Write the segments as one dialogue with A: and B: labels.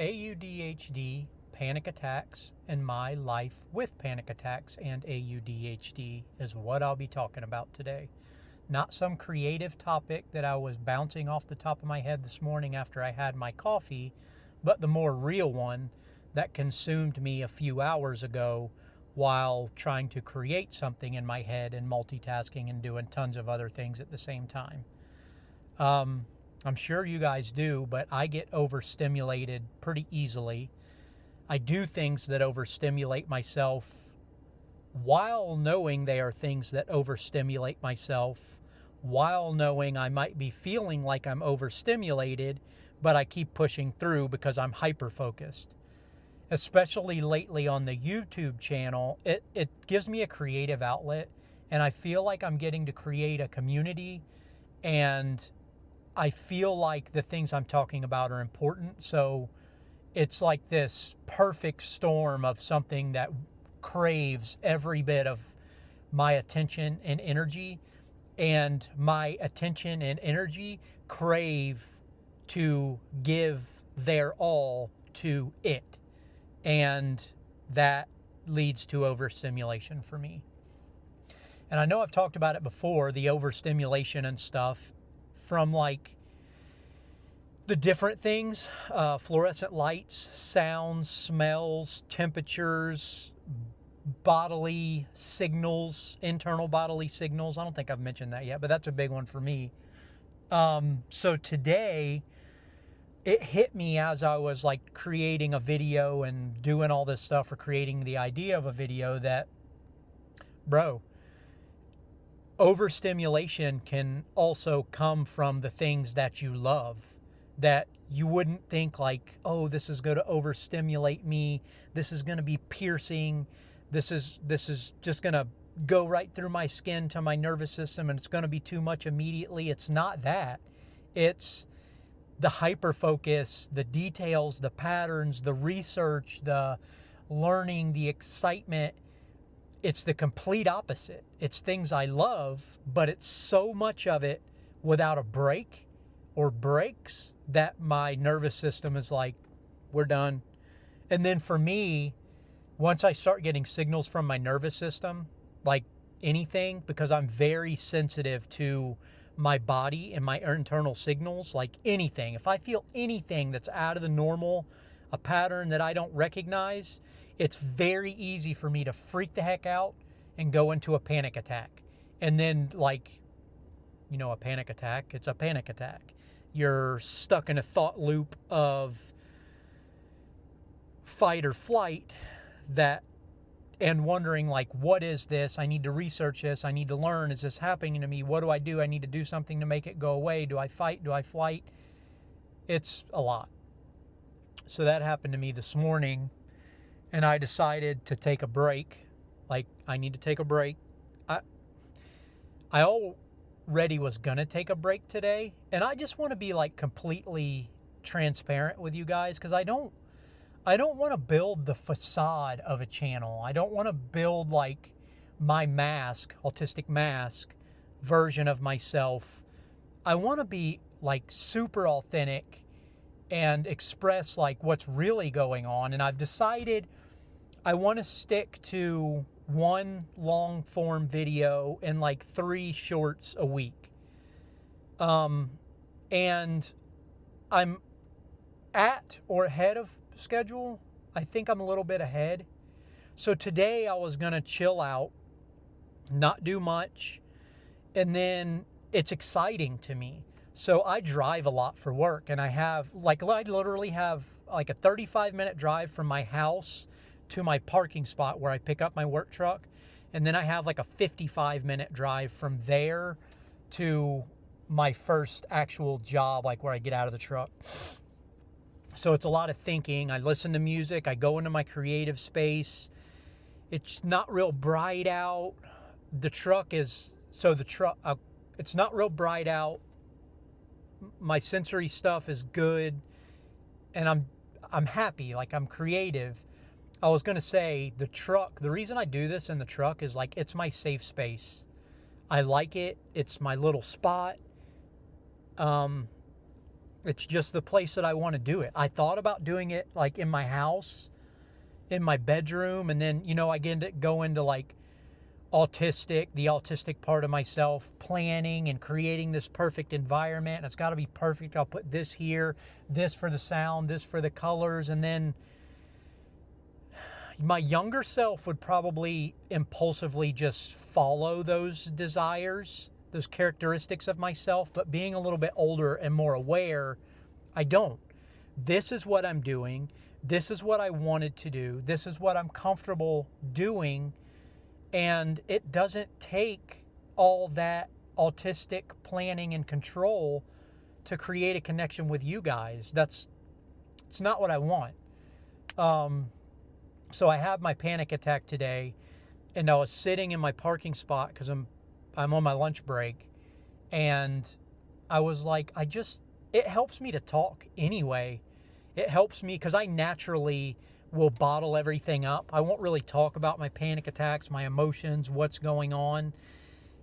A: AUDHD, panic attacks, and my life with panic attacks and AUDHD is what I'll be talking about today. Not some creative topic that I was bouncing off the top of my head this morning after I had my coffee, but the more real one that consumed me a few hours ago while trying to create something in my head and multitasking and doing tons of other things at the same time. I'm sure you guys do, but I get overstimulated pretty easily. I do things that overstimulate myself while knowing they are things that overstimulate myself, while knowing I might be feeling like I'm overstimulated, but I keep pushing through because I'm hyper-focused. Especially lately on the YouTube channel, it gives me a creative outlet, and I feel like I'm getting to create a community, and I feel like the things I'm talking about are important. So it's like this perfect storm of something that craves every bit of my attention and energy, and my attention and energy crave to give their all to it. And that leads to overstimulation for me. And I know I've talked about it before, the overstimulation and stuff, from like the different things, fluorescent lights, sounds, smells, temperatures, bodily signals, internal bodily signals. I don't think I've mentioned that yet, but that's a big one for me. So today it hit me as I was like creating a video and doing all this stuff, or creating the idea of a video, that, bro, overstimulation can also come from the things that you love, that you wouldn't think like, oh, this is going to overstimulate me, this is going to be piercing, this is just going to go right through my skin to my nervous system, and it's going to be too much immediately. It's not that. It's the hyperfocus, the details, the patterns, the research, the learning, the excitement. It's the complete opposite. It's things I love, but it's so much of it without a break or breaks that my nervous system is like, we're done. And then for me, once I start getting signals from my nervous system, like anything, because I'm very sensitive to my body and my internal signals, like anything. If I feel anything that's out of the normal, a pattern that I don't recognize, it's very easy for me to freak the heck out and go into a panic attack. And then, like, you know, a panic attack, it's a panic attack. You're stuck in a thought loop of fight or flight, and wondering, like, what is this? I need to research this. I need to learn. Is this happening to me? What do I do? I need to do something to make it go away. Do I fight? Do I flight? It's a lot. So that happened to me this morning, and I decided to take a break. Like, I need to take a break. I already was going to take a break today, and I just want to be, like, completely transparent with you guys, because I don't want to build the facade of a channel. I don't want to build like my mask, autistic mask version of myself. I want to be like super authentic and express like what's really going on. And I've decided I want to stick to one long form video and like 3 shorts a week. And I'm at or ahead of schedule. I think I'm a little bit ahead. So today I was going to chill out, not do much, and then it's exciting to me. So I drive a lot for work, and I literally have like a 35-minute drive from my house to my parking spot where I pick up my work truck, and then I have like a 55-minute drive from there to my first actual job, like where I get out of the truck. So it's a lot of thinking. I listen to music. I go into my creative space. It's not real bright out. It's not real bright out. My sensory stuff is good, and I'm happy. Like, I'm creative. I was going to say, the truck, the reason I do this in the truck is like, it's my safe space. I like it. It's my little spot. It's just the place that I want to do it. I thought about doing it like in my house, in my bedroom, and then, I go into like the autistic part of myself, planning and creating this perfect environment. And it's got to be perfect. I'll put this here, this for the sound, this for the colors. And then my younger self would probably impulsively just follow those desires, those characteristics of myself. But being a little bit older and more aware, I don't. This is what I'm doing. This is what I wanted to do. This is what I'm comfortable doing. And it doesn't take all that autistic planning and control to create a connection with you guys. It's not what I want. So I had my panic attack today, and I was sitting in my parking spot because I'm on my lunch break, and I was like, it helps me to talk anyway. It helps me because I naturally will bottle everything up. I won't really talk about my panic attacks, my emotions, what's going on.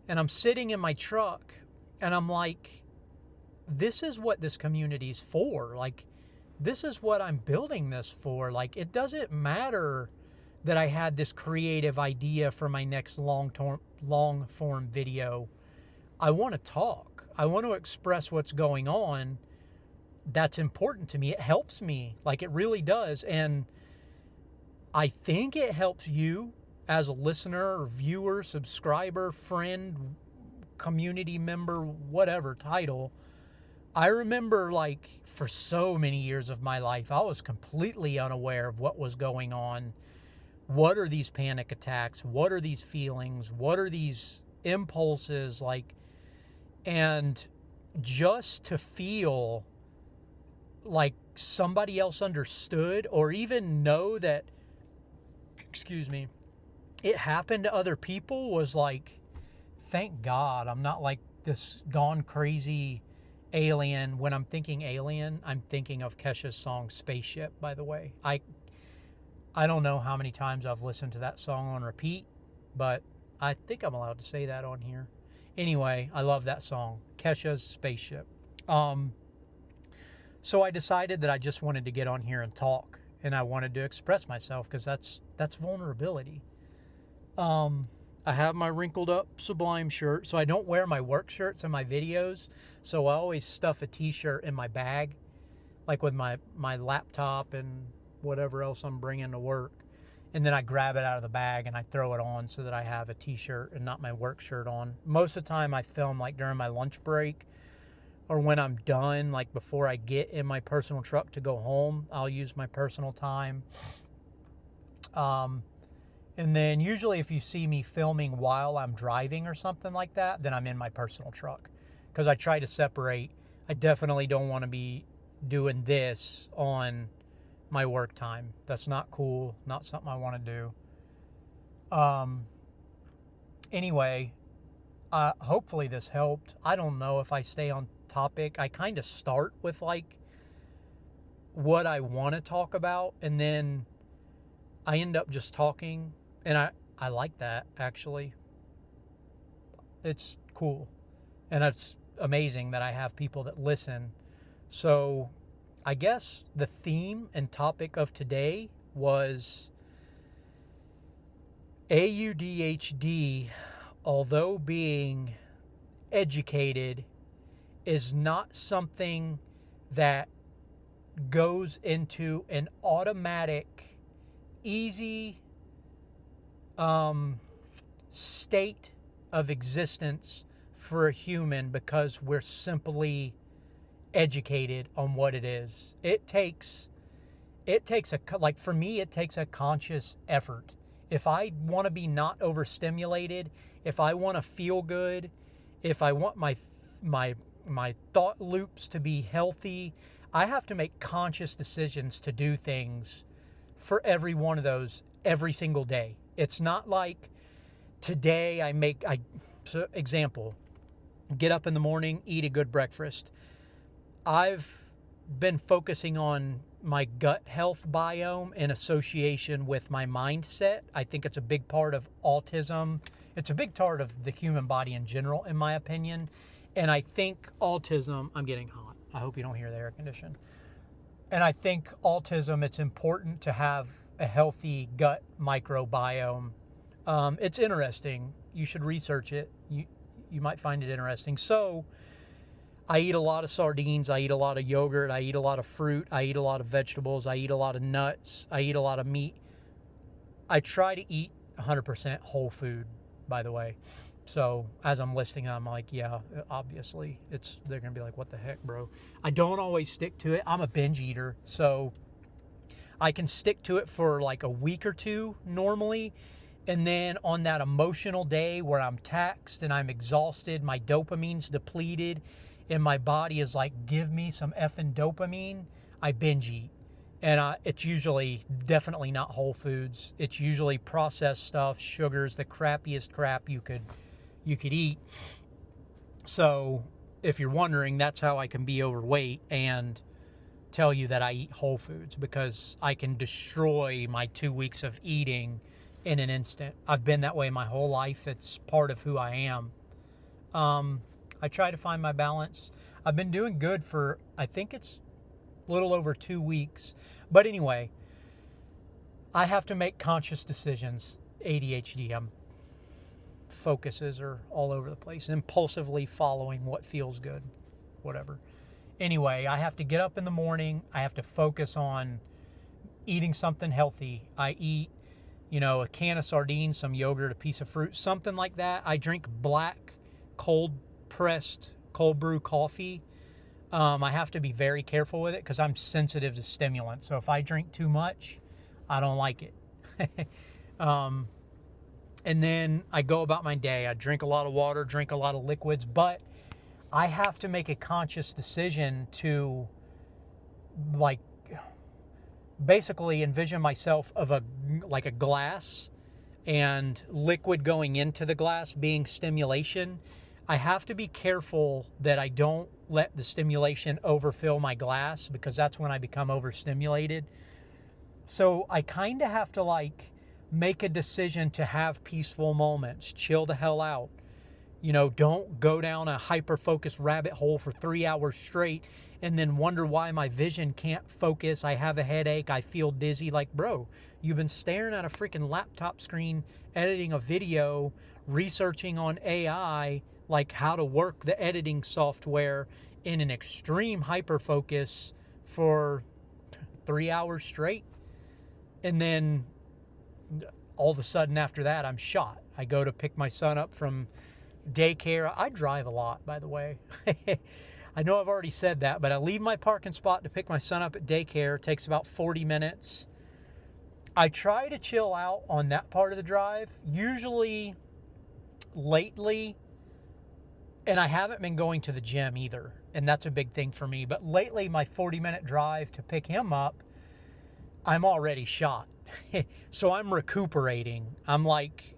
A: And I'm sitting in my truck and I'm like, this is what this community's for. Like, this is what I'm building this for. Like, it doesn't matter that I had this creative idea for my next long form video. I want to talk. I want to express what's going on. That's important to me. It helps me. Like, it really does. And I think it helps you as a listener, or viewer, subscriber, friend, community member, whatever title. I remember, like, for so many years of my life, I was completely unaware of what was going on. What are these panic attacks? What are these feelings? What are these impulses? Like, and just to feel like somebody else understood, or even know that, it happened to other people, was like, thank God I'm not like this gone crazy alien. When I'm thinking alien, I'm thinking of Kesha's song Spaceship, by the way. I don't know how many times I've listened to that song on repeat, but I think I'm allowed to say that on here. Anyway, I love that song, Kesha's Spaceship. So I decided that I just wanted to get on here and talk, and I wanted to express myself, because that's vulnerability. I have my wrinkled up Sublime shirt, so I don't wear my work shirts in my videos, so I always stuff a t-shirt in my bag, like with my laptop and whatever else I'm bringing to work, and then I grab it out of the bag and I throw it on so that I have a t-shirt and not my work shirt on. Most of the time I film like during my lunch break, or when I'm done, like before I get in my personal truck to go home, I'll use my personal time. And then usually if you see me filming while I'm driving or something like that, then I'm in my personal truck, because I try to separate. I definitely don't want to be doing this on my work time. That's not cool, not something I want to do. Anyway, hopefully this helped. I don't know if I stay on topic. I kind of start with like what I want to talk about, and then I end up just talking, and I like that, actually. It's cool, and it's amazing that I have people that listen. So I guess the theme and topic of today was AUDHD, although being educated, is not something that goes into an automatic, easy state of existence for a human because we're simply educated on what it is. It takes for me, it takes a conscious effort. If I want to be not overstimulated, if I want to feel good, if I want my thought loops to be healthy, I have to make conscious decisions to do things for every one of those every single day. It's not like today example, get up in the morning, eat a good breakfast. I've been focusing on my gut health biome in association with my mindset. I think it's a big part of autism. It's a big part of the human body in general, in my opinion. And I think autism, I'm getting hot. I hope you don't hear the air condition. And I think autism, it's important to have a healthy gut microbiome. It's interesting. You should research it. You might find it interesting. So I eat a lot of sardines. I eat a lot of yogurt. I eat a lot of fruit. I eat a lot of vegetables. I eat a lot of nuts. I eat a lot of meat. I try to eat 100% whole food, by the way. So as I'm listing it, I'm like, yeah, obviously they're going to be like, what the heck, bro? I don't always stick to it. I'm a binge eater. So I can stick to it for like a week or two normally. And then on that emotional day where I'm taxed and I'm exhausted, my dopamine's depleted, and my body is like, give me some effing dopamine, I binge eat. And it's usually definitely not whole foods. It's usually processed stuff, sugars, the crappiest crap you could eat. So if you're wondering, that's how I can be overweight and tell you that I eat whole foods, because I can destroy my 2 weeks of eating in an instant. I've been that way my whole life. It's part of who I am. I try to find my balance. I've been doing good for, I think it's a little over 2 weeks. But anyway, I have to make conscious decisions. ADHD, focuses are all over the place, impulsively following what feels good, whatever. Anyway, I have to get up in the morning. I have to focus on eating something healthy. I eat, a can of sardines, some yogurt, a piece of fruit, something like that. I drink black, cold-pressed, cold brew coffee. I have to be very careful with it because I'm sensitive to stimulants. So if I drink too much, I don't like it. And then I go about my day. I drink a lot of water, drink a lot of liquids, but I have to make a conscious decision to, like, basically envision myself of a glass, and liquid going into the glass being stimulation. I have to be careful that I don't let the stimulation overfill my glass, because that's when I become overstimulated. So I kind of have to make a decision to have peaceful moments, chill the hell out. Don't go down a hyper-focused rabbit hole for 3 hours straight and then wonder why my vision can't focus. I have a headache. I feel dizzy. Like, bro, you've been staring at a freaking laptop screen, editing a video, researching on AI, like how to work the editing software in an extreme hyper-focus for 3 hours straight. And then all of a sudden after that, I'm shot. I go to pick my son up from daycare. I drive a lot, by the way. I know I've already said that, but I leave my parking spot to pick my son up at daycare. It takes about 40 minutes. I try to chill out on that part of the drive. Usually, lately, and I haven't been going to the gym either, and that's a big thing for me. But lately, my 40-minute drive to pick him up, I'm already shot. So I'm recuperating. I'm like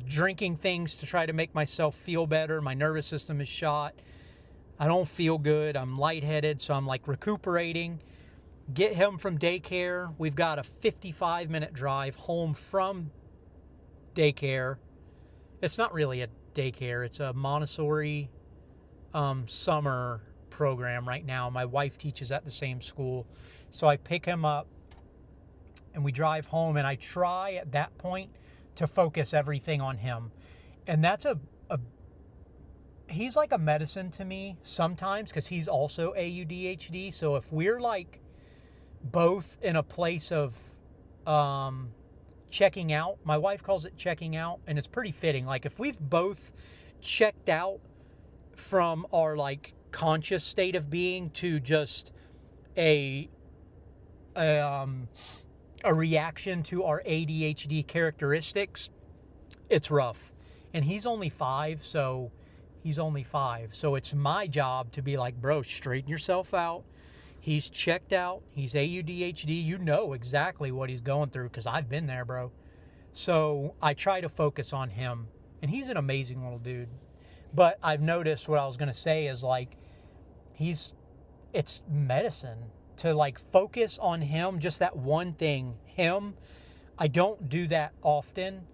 A: drinking things to try to make myself feel better. My nervous system is shot. I don't feel good. I'm lightheaded. So I'm like recuperating. Get him from daycare. We've got a 55-minute drive home from daycare. It's not really a daycare. It's a Montessori summer program right now. My wife teaches at the same school. So I pick him up and we drive home, and I try at that point to focus everything on him. And that's he's like a medicine to me sometimes, because he's also AUDHD. So if we're like both in a place of checking out, my wife calls it checking out, and it's pretty fitting. Like if we've both checked out from our like conscious state of being to just a reaction to our ADHD characteristics, it's rough. And he's only 5, so it's my job to be like, bro, straighten yourself out. He's checked out. He's AUDHD. You know exactly what he's going through, because I've been there, bro. So I try to focus on him. And he's an amazing little dude. But I've noticed, what I was going to say is like, it's medicine to like focus on him, just that one thing, him. I don't do that often.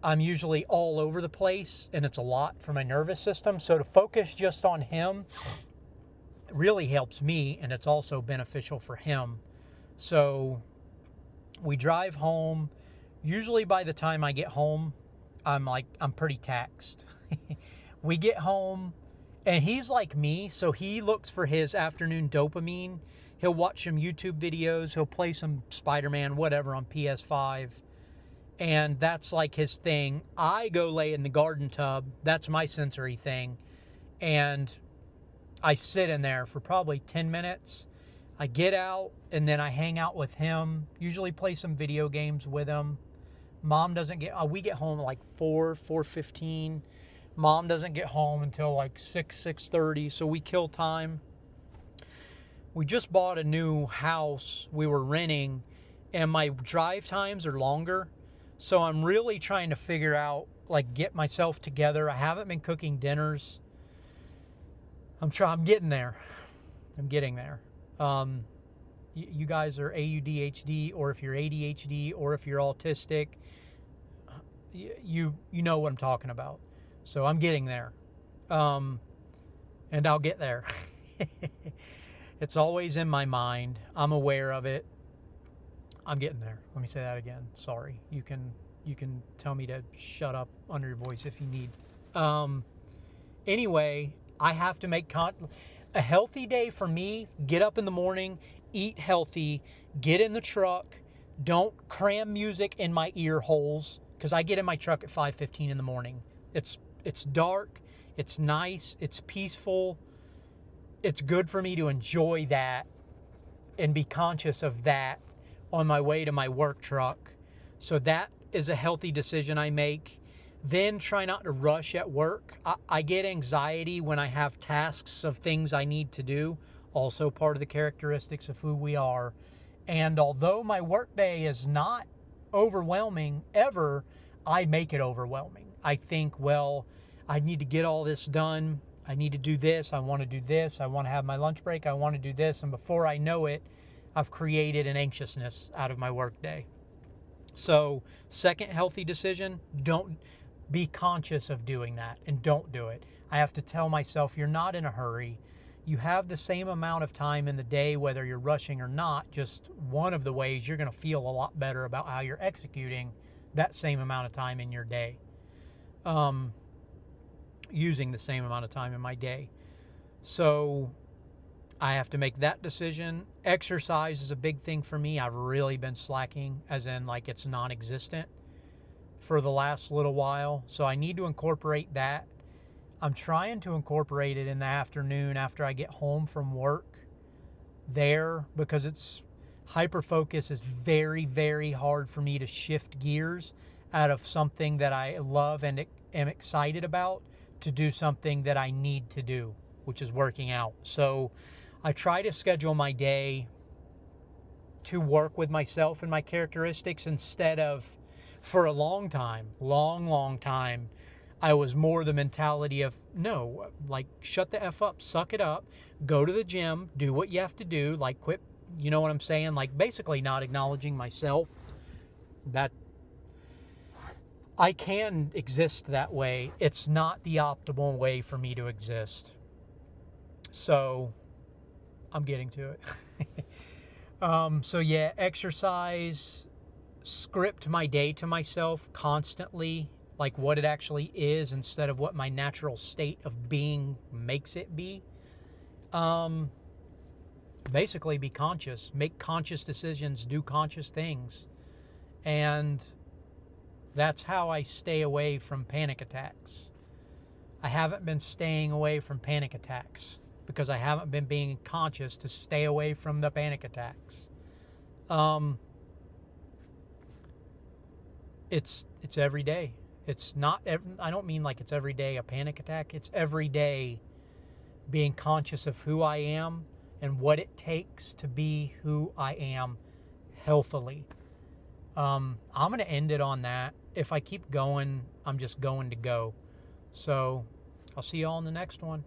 A: I'm usually all over the place, and it's a lot for my nervous system. So to focus just on him really helps me, and it's also beneficial for him. So we drive home. Usually by the time I get home, I'm pretty taxed. We get home, and he's like me, so he looks for his afternoon dopamine. He'll watch some YouTube videos, he'll play some Spider-Man, whatever, on PS5, and that's like his thing. I go lay in the garden tub, that's my sensory thing, and I sit in there for probably 10 minutes. I get out, and then I hang out with him, usually play some video games with him. Mom doesn't we get home at like 4:15. Mom doesn't get home until like 6:30, so we kill time. We just bought a new house we were renting, and my drive times are longer, so I'm really trying to figure out, like, get myself together. I haven't been cooking dinners. I'm getting there. I'm getting there. You guys are AUDHD, or if you're ADHD, or if you're autistic, you know what I'm talking about. So I'm getting there. And I'll get there. It's always in my mind. I'm aware of it. I'm getting there. Let me say that again. Sorry. You can tell me to shut up under your voice if you need. Anyway, I have to make a healthy day for me. Get up in the morning, eat healthy, get in the truck. Don't cram music in my ear holes, because I get in my truck at 5:15 in the morning. It's dark, it's nice, it's peaceful. It's good for me to enjoy that and be conscious of that on my way to my work truck. So that is a healthy decision I make. Then try not to rush at work. I get anxiety when I have tasks of things I need to do, also part of the characteristics of who we are. And although my workday is not overwhelming ever, I make it overwhelming. I think, well, I need to get all this done. I need to do this. I want to do this. I want to have my lunch break. I want to do this. And before I know it, I've created an anxiousness out of my workday. So, second healthy decision, don't be conscious of doing that, and don't do it. I have to tell myself, you're not in a hurry. You have the same amount of time in the day, whether you're rushing or not. Just one of the ways you're going to feel a lot better about how you're executing that same amount of time in your day. Using the same amount of time in my day. So I have to make that decision. Exercise is a big thing for me. I've really been slacking, as in like it's non-existent for the last little while. So I need to incorporate that. I'm trying to incorporate it in the afternoon after I get home from work there, because it's hyperfocus is very, very hard for me to shift gears out of something that I love and am excited about to do something that I need to do, which is working out. So I try to schedule my day to work with myself and my characteristics, instead of, for a long time, I was more the mentality of, no, like, shut the F up, suck it up, go to the gym, do what you have to do, like, quit, you know what I'm saying? Like, basically not acknowledging myself, that I can exist that way. It's not the optimal way for me to exist. So I'm getting to it. So yeah, exercise, script my day to myself constantly, like what it actually is instead of what my natural state of being makes it be. Basically be conscious, make conscious decisions, do conscious things. And that's how I stay away from panic attacks. I haven't been staying away from panic attacks because I haven't been being conscious to stay away from the panic attacks. It's every day. It's not, I don't mean like it's every day a panic attack. It's every day being conscious of who I am and what it takes to be who I am healthily. I'm going to end it on that. If I keep going, I'm just going to go. So I'll see y'all in the next one.